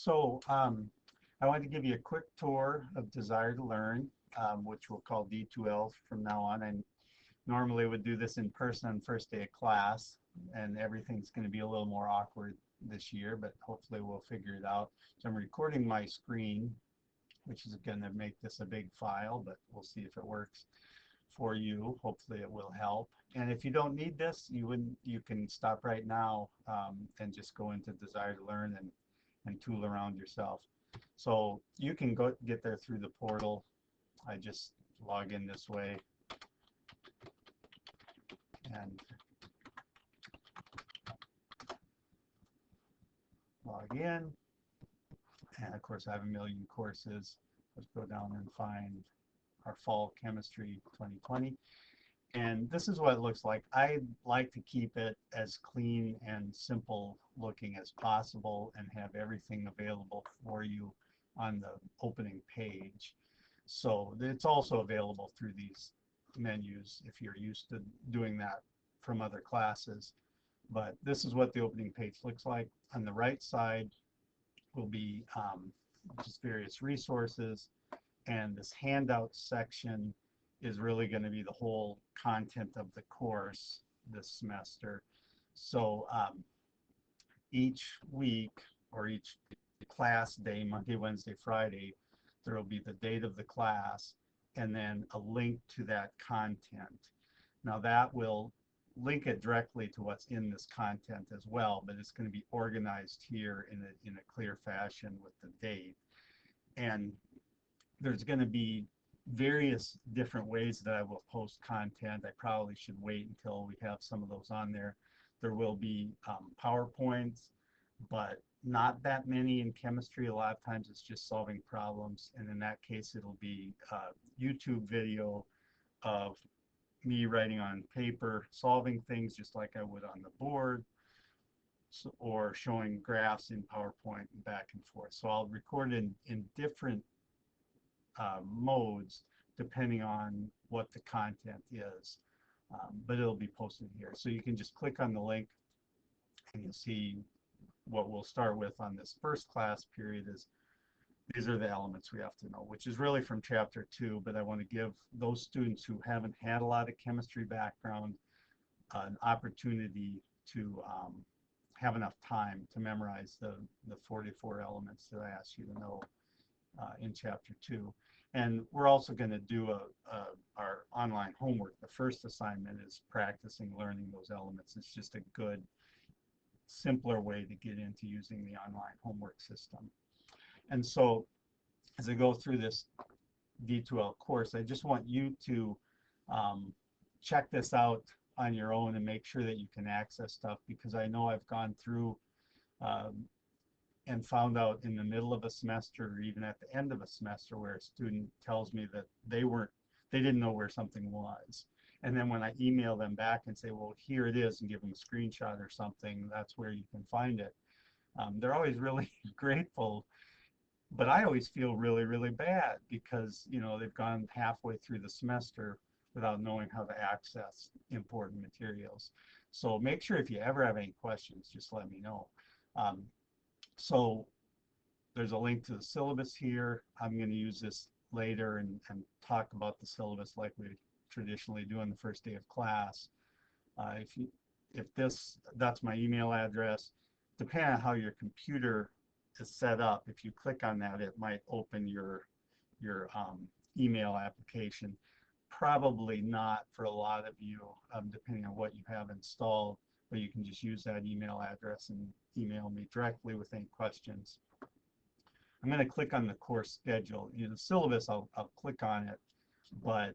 I want to give you a quick tour of Desire to Learn, which we'll call D2L from now on. And normally would do this in person on first day of class, and everything's going to be a little more awkward this year, but hopefully we'll figure it out. So I'm recording my screen, which is going to make this a big file, but we'll see if it works for you. Hopefully it will help. And if you don't need this, you can stop right now and just go into Desire to Learn and tool around yourself. So you can go get there through the portal. I just log in this way and log in. And of course I have a million courses. Let's go down and find our fall chemistry 2020. And this is what it looks like. I like to keep it as clean and simple looking as possible and have everything available for you on the opening page. So it's also available through these menus if you're used to doing that from other classes. But this is what the opening page looks like. On the right side will be just various resources, and this handout section is really going to be the whole content of the course this semester. So each week or each class day, Monday, Wednesday, Friday, there will be the date of the class and then a link to that content. Now that will link it directly to what's in this content as well, but it's going to be organized here in a clear fashion with the date. And there's going to be various different ways that I will post content. I probably should wait until we have some of those on there. There will be PowerPoints, but not that many in chemistry. A lot of times it's just solving problems, and in that case it'll be YouTube video of me writing on paper, solving things just like I would on the board, or showing graphs in PowerPoint and back and forth. So I'll record in different modes depending on what the content is, but it'll be posted here. So you can just click on the link and you'll see what we'll start with on this first class period is these are the elements we have to know, which is really from chapter 2, but I want to give those students who haven't had a lot of chemistry background an opportunity to have enough time to memorize the 44 elements that I asked you to know in chapter 2. And we're also going to do our online homework. The first assignment is practicing learning those elements. It's just a good, simpler way to get into using the online homework system. And so as I go through this D2L course, I just want you to check this out on your own and make sure that you can access stuff, because I know I've gone through and found out in the middle of a semester or even at the end of a semester where a student tells me that they didn't know where something was. And then when I email them back and say, well, here it is, and give them a screenshot or something, that's where you can find it. They're always really grateful, but I always feel really, really bad because, you know, they've gone halfway through the semester without knowing how to access important materials. So make sure if you ever have any questions, just let me know. So there's a link to the syllabus here. I'm going to use this later and talk about the syllabus like we traditionally do on the first day of class. That's my email address. Depending on how your computer is set up, if you click on that, it might open your email application. Probably not for a lot of you, depending on what you have installed, but you can just use that email address and email me directly with any questions. I'm going to click on the course schedule. You know, the syllabus, I'll click on it, but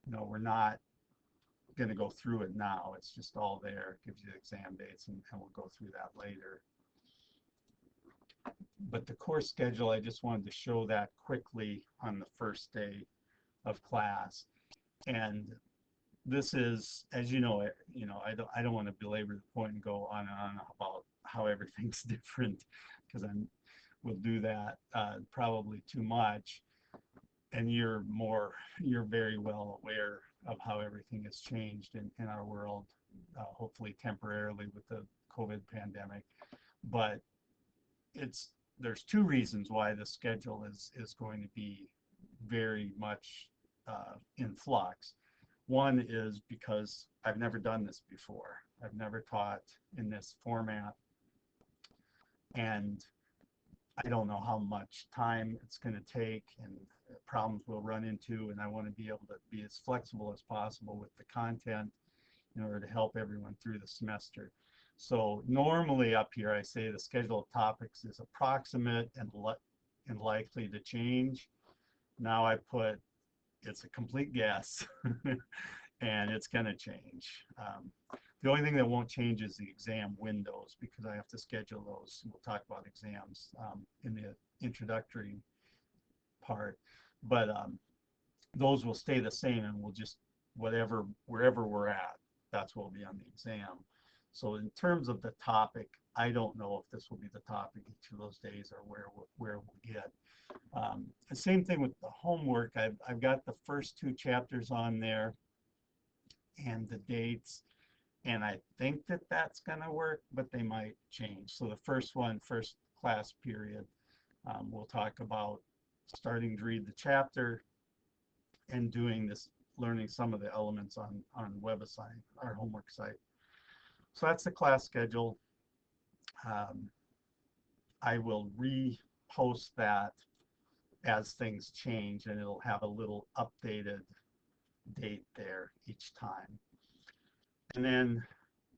no, we're not going to go through it now. It's just all there. It gives you the exam dates, and we'll go through that later. But the course schedule, I just wanted to show that quickly on the first day of class. And this is, as you know, I don't want to belabor the point and go on and on about how everything's different, because we'll do that probably too much. And you're very well aware of how everything has changed in our world, hopefully temporarily with the COVID pandemic. But there's two reasons why the schedule is going to be very much in flux. One is because I've never done this before. I've never taught in this format, and I don't know how much time it's going to take and problems we'll run into, and I want to be able to be as flexible as possible with the content in order to help everyone through the semester. So normally up here I say the schedule of topics is approximate and likely to change. Now I put it's a complete guess and it's going to change. The only thing that won't change is the exam windows, because I have to schedule those. We'll talk about exams in the introductory part, but those will stay the same, and we'll just wherever we're at, that's what will be on the exam. So in terms of the topic, I don't know if this will be the topic each of those days or where we'll get. The same thing with the homework. I've got the first two chapters on there and the dates, and I think that that's going to work, but they might change. So the first one, first class period, we'll talk about starting to read the chapter and doing this, learning some of the elements on WebAssign, our homework site. So that's the class schedule. I will repost that as things change, and it'll have a little updated date there each time. And then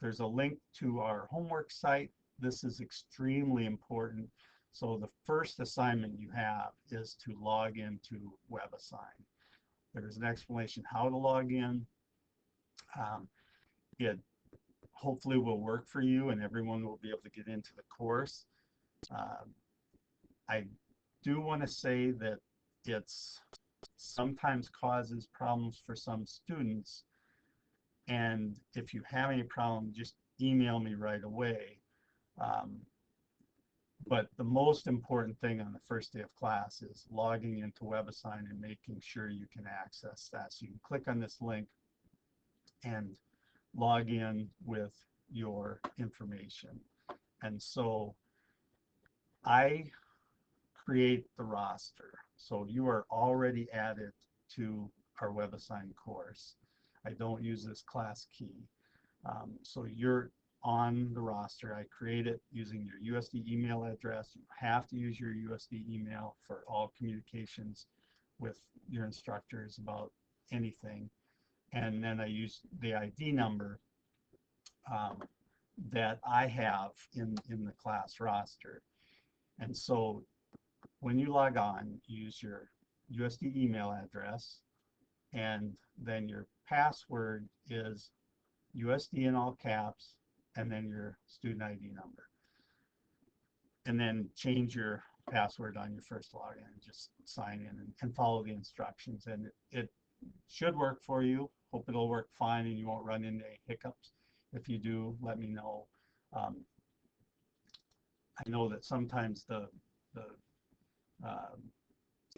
there's a link to our homework site. This is extremely important. So the first assignment you have is to log into WebAssign. There's an explanation how to log in. It hopefully will work for you and everyone will be able to get into the course. I do want to say that it's sometimes causes problems for some students, and if you have any problem, just email me right away. But the most important thing on the first day of class is logging into WebAssign and making sure you can access that. So you can click on this link and log in with your information. And so I create the roster. So you are already added to our WebAssign course. I don't use this class key. So you're on the roster. I create it using your USD email address. You have to use your USD email for all communications with your instructors about anything. And then I use the ID number that I have in the class roster. And so when you log on, use your USD email address, and then your password is USD in all caps, and then your student ID number. And then change your password on your first login and just sign in and follow the instructions. And it should work for you. Hope it'll work fine and you won't run into any hiccups. If you do, let me know. I know that sometimes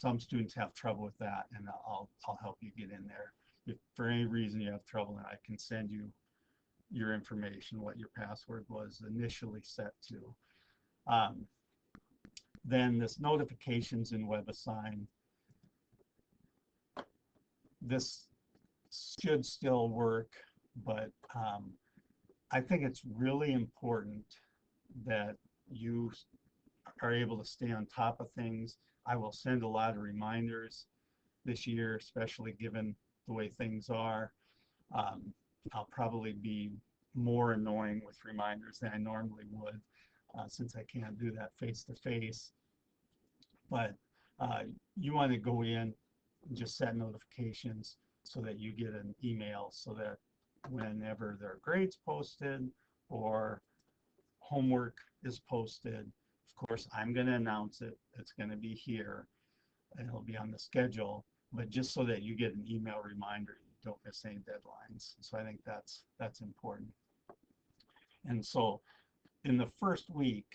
some students have trouble with that, and I'll help you get in there. If for any reason you have trouble, then I can send you your information, what your password was initially set to. Then this notifications in WebAssign, this should still work, but I think it's really important that you are able to stay on top of things. I will send a lot of reminders this year, especially given the way things are. I'll probably be more annoying with reminders than I normally would, since I can't do that face-to-face. But you want to go in and just set notifications so that you get an email, so that whenever there are grades posted or homework is posted, of course I'm going to announce it. It's going to be here and it'll be on the schedule, but just so that you get an email reminder, you don't miss any deadlines. So I think that's important. And so in the first week,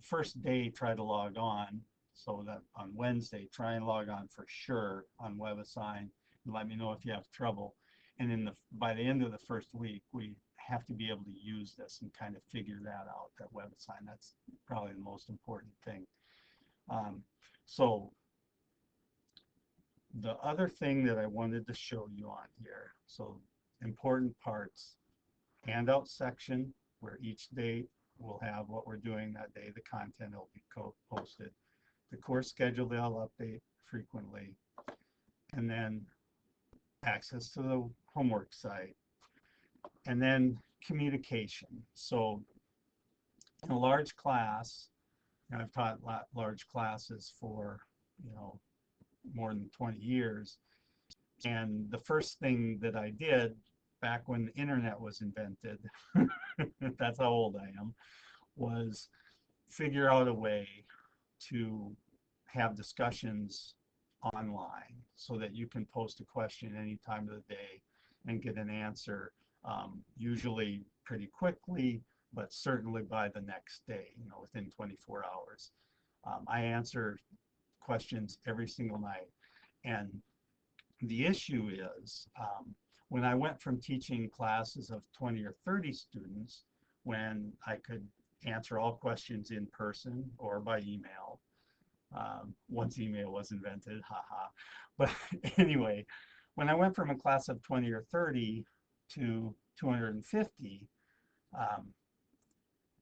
first day, try to log on, so that on Wednesday, try and log on for sure on WebAssign and let me know if you have trouble. And by the end of the first week, we have to be able to use this and kind of figure that out, that web assign. That's probably the most important thing. So the other thing that I wanted to show you on here, so important parts, handout section where each day we'll have what we're doing that day, the content will be posted. The course schedule they'll update frequently, and then access to the homework site, and then communication. So in a large class, and I've taught large classes for, more than 20 years, and the first thing that I did back when the internet was invented, that's how old I am, was figure out a way to have discussions online so that you can post a question any time of the day and get an answer, usually pretty quickly, but certainly by the next day, within 24 hours. I answer questions every single night. And the issue is, when I went from teaching classes of 20 or 30 students, when I could answer all questions in person or by email, once email was invented, haha. But anyway, when I went from a class of 20 or 30 to 250,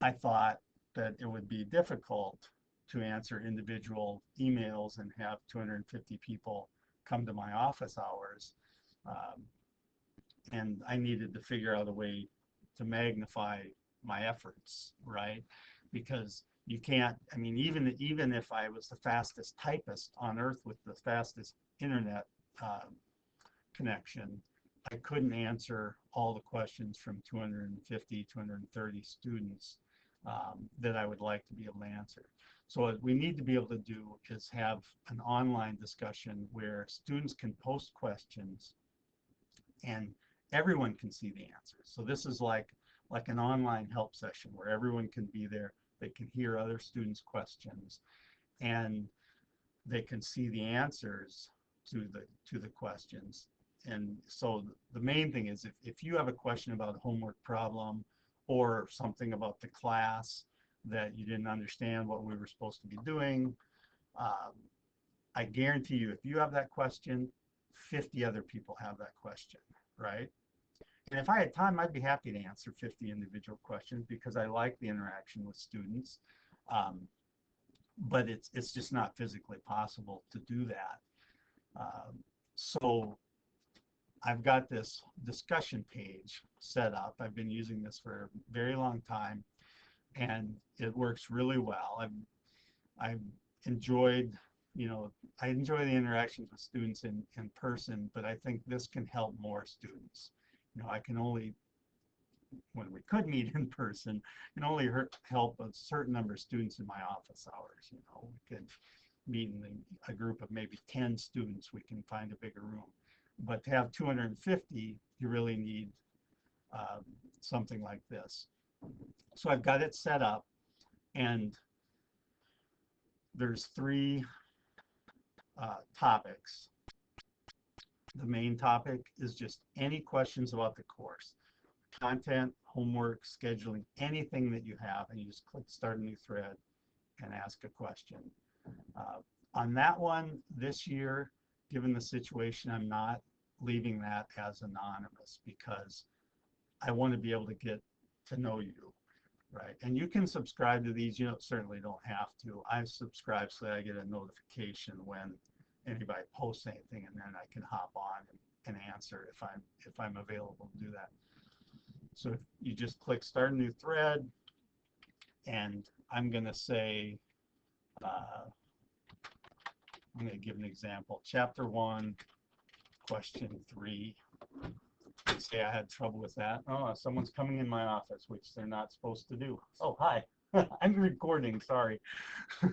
I thought that it would be difficult to answer individual emails and have 250 people come to my office hours. And I needed to figure out a way to magnify my efforts, right? Because you can't, I mean, even if I was the fastest typist on earth with the fastest internet connection, I couldn't answer all the questions from 250, 230 students that I would like to be able to answer. So what we need to be able to do is have an online discussion where students can post questions and everyone can see the answers. So this is like an online help session where everyone can be there. They can hear other students' questions, and they can see the answers to the questions. And so the main thing is, if you have a question about a homework problem or something about the class that you didn't understand what we were supposed to be doing, I guarantee you, if you have that question, 50 other people have that question, right? And if I had time, I'd be happy to answer 50 individual questions because I like the interaction with students. But it's just not physically possible to do that. So I've got this discussion page set up. I've been using this for a very long time, and it works really well. I've enjoyed, I enjoy the interactions with students in person, but I think this can help more students. I can only, when we could meet in person, can only help a certain number of students in my office hours. We could meet in a group of maybe 10 students, we can find a bigger room. But to have 250, you really need something like this. So I've got it set up, and there's 3 topics. The main topic is just any questions about the course, content, homework, scheduling, anything that you have, and you just click start a new thread and ask a question. On that one, this year, given the situation, I'm not leaving that as anonymous because I want to be able to get to know you, right? And you can subscribe to these. You certainly don't have to. I subscribe so that I get a notification when anybody posts anything, and then I can hop on and answer if I'm available to do that. So if you just click start a new thread, and I'm going to say, I'm going to give an example. Chapter 1, question 3. Let's say I had trouble with that. Oh, someone's coming in my office, which they're not supposed to do. Oh, hi. I'm recording, sorry.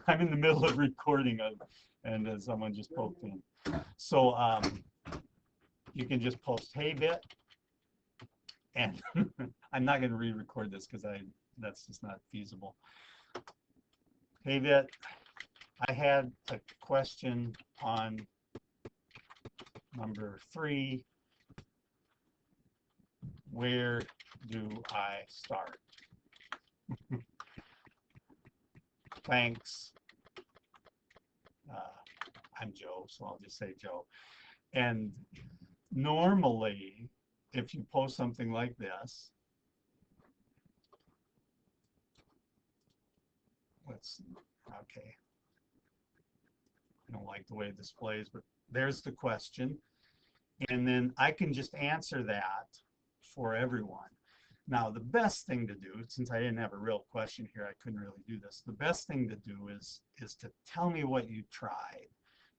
I'm in the middle of recording, and someone just poked in. So you can just post, hey bit, and I'm not going to re-record this because that's just not feasible. Hey bit, I had a question on number 3 where do I start? Thanks. I'm Joe, so I'll just say Joe. And normally, if you post something like this, okay, I don't like the way it displays, but there's the question. And then I can just answer that for everyone. Now, the best thing to do, since I didn't have a real question here, I couldn't really do this. The best thing to do is to tell me what you tried.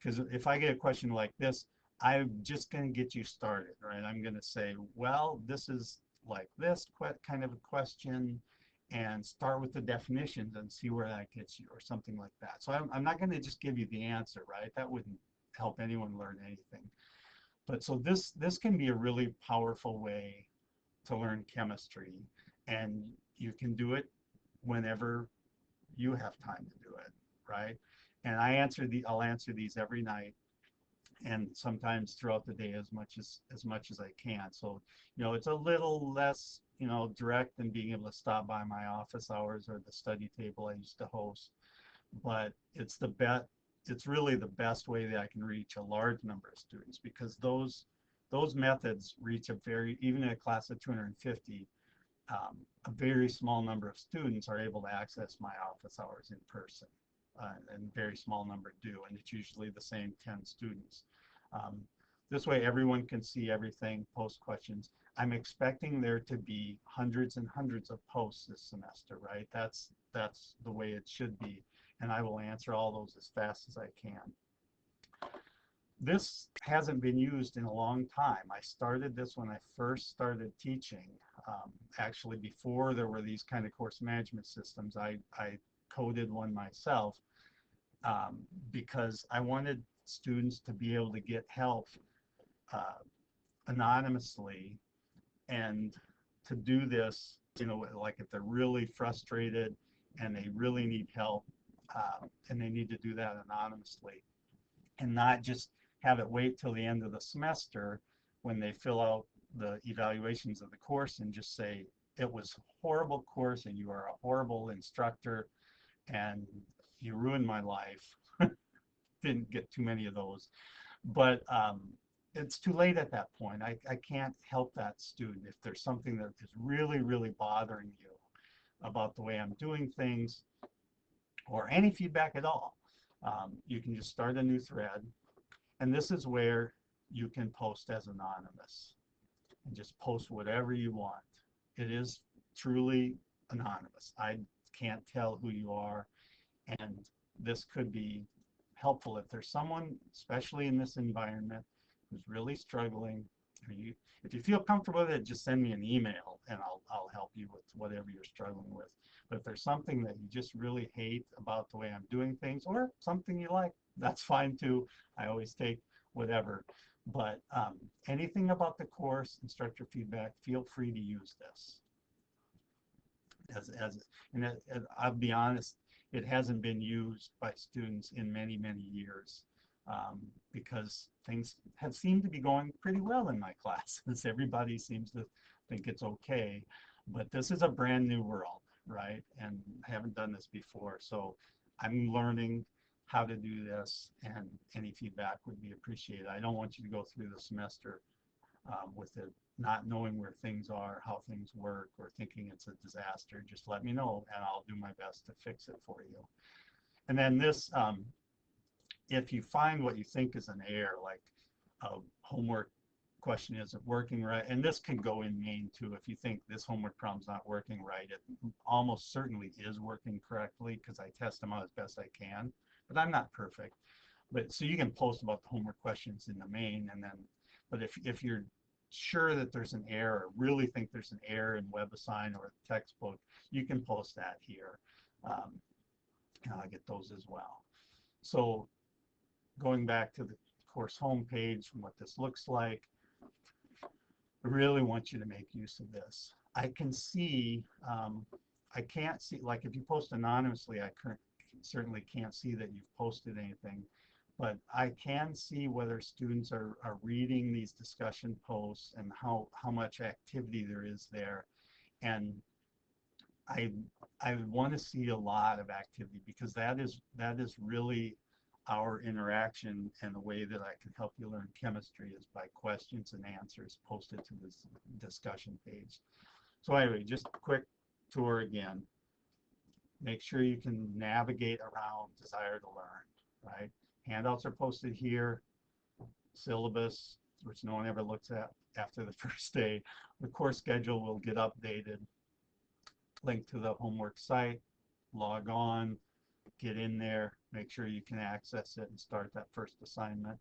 Because if I get a question like this, I'm just going to get you started, right? I'm going to say, well, this is like this kind of a question, and start with the definitions and see where that gets you, or something like that. So I'm not going to just give you the answer, right? That wouldn't help anyone learn anything. But so this can be a really powerful way to learn chemistry, and you can do it whenever you have time to do it, right? And I'll answer these every night, and sometimes throughout the day as much as I can. So, it's a little less, direct than being able to stop by my office hours or the study table I used to host, but it's really the best way that I can reach a large number of students, because those methods reach even in a class of 250, a very small number of students are able to access my office hours in person, and a very small number do, and it's usually the same 10 students. Um, this way everyone can see everything, post questions. I'm expecting there to be hundreds and hundreds of posts this semester, right? That's the way it should be, and I will answer all those as fast as I can. This hasn't been used in a long time. I started this when I first started teaching. Actually, before there were these kind of course management systems, I coded one myself, because I wanted students to be able to get help anonymously, and to do this, like if they're really frustrated and they really need help, and they need to do that anonymously, and not just have it wait till the end of the semester when they fill out the evaluations of the course and just say, it was a horrible course and you are a horrible instructor and you ruined my life. Didn't get too many of those, but it's too late at that point. I can't help that student. If there's something that is really, really bothering you about the way I'm doing things, or any feedback at all, you can just start a new thread. And this is where you can post as anonymous and just post whatever you want. It is truly anonymous. I can't tell who you are, and this could be helpful if there's someone, especially in this environment, who's really struggling. If you feel comfortable with it, just send me an email and I'll help you with whatever you're struggling with. But if there's something that you just really hate about the way I'm doing things, or something you like, that's fine too. I always take whatever. But anything about the course, instructor feedback, feel free to use this. And I'll be honest, it hasn't been used by students in many, many years, because things have seemed to be going pretty well in my classes. Everybody seems to think it's okay, but this is a brand new world, right? And I haven't done this before, so I'm learning how to do this, and any feedback would be appreciated. I don't want you to go through the semester with it not knowing where things are, how things work, or thinking it's a disaster. Just let me know and I'll do my best to fix it for you. And then this, if you find what you think is an error, like a homework question isn't working right, and this can go in main too. If you think this homework problem's not working right, it almost certainly is working correctly, because I test them out as best I can, but I'm not perfect. But so you can post about the homework questions in the main, and then, but if you're sure that there's an error, really think there's an error in WebAssign or the textbook, you can post that here. And I'll get those as well. So going back to the course homepage and what this looks like, I really want you to make use of this. I can see, I can't see, like if you post anonymously, I certainly can't see that you've posted anything, but I can see whether students are reading these discussion posts and how much activity there is there. And I I want to see a lot of activity, because that is really our interaction, and the way that I can help you learn chemistry is by questions and answers posted to this discussion page. So anyway, just a quick tour again. Make sure you can navigate around desire to learn, right? Handouts are posted here, syllabus, which no one ever looks at after the first day. The course schedule will get updated, link to the homework site, log on, get in there, make sure you can access it and start that first assignment.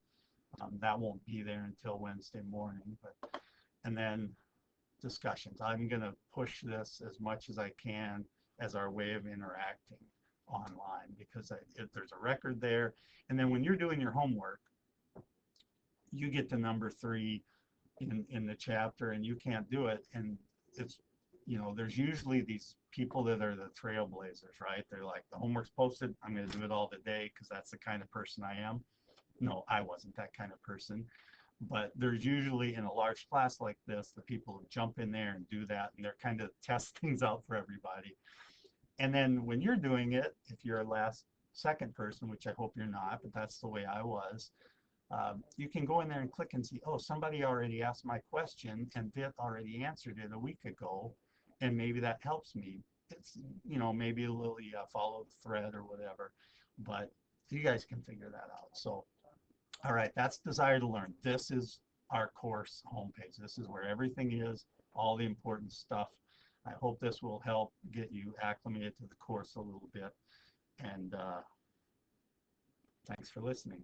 That won't be there until Wednesday morning, but, and then discussions. I'm going to push this as much as I can as our way of interacting online, because there's a record there. And then when you're doing your homework, you get to number 3 in the chapter and you can't do it, and it's, there's usually these people that are the trailblazers, right? They're like, the homework's posted, I'm going to do it all today because that's the kind of person I am. No, I wasn't that kind of person. But there's usually, in a large class like this, the people who jump in there and do that, and they're kind of test things out for everybody. And then when you're doing it, if you're a second person, which I hope you're not, but that's the way I was, you can go in there and click and see, oh, somebody already asked my question and Vit already answered it a week ago, and maybe that helps me. It's, maybe a little follow the thread or whatever, but you guys can figure that out. So, all right, that's Desire to Learn. This is our course homepage. This is where everything is, all the important stuff. I hope this will help get you acclimated to the course a little bit, and thanks for listening.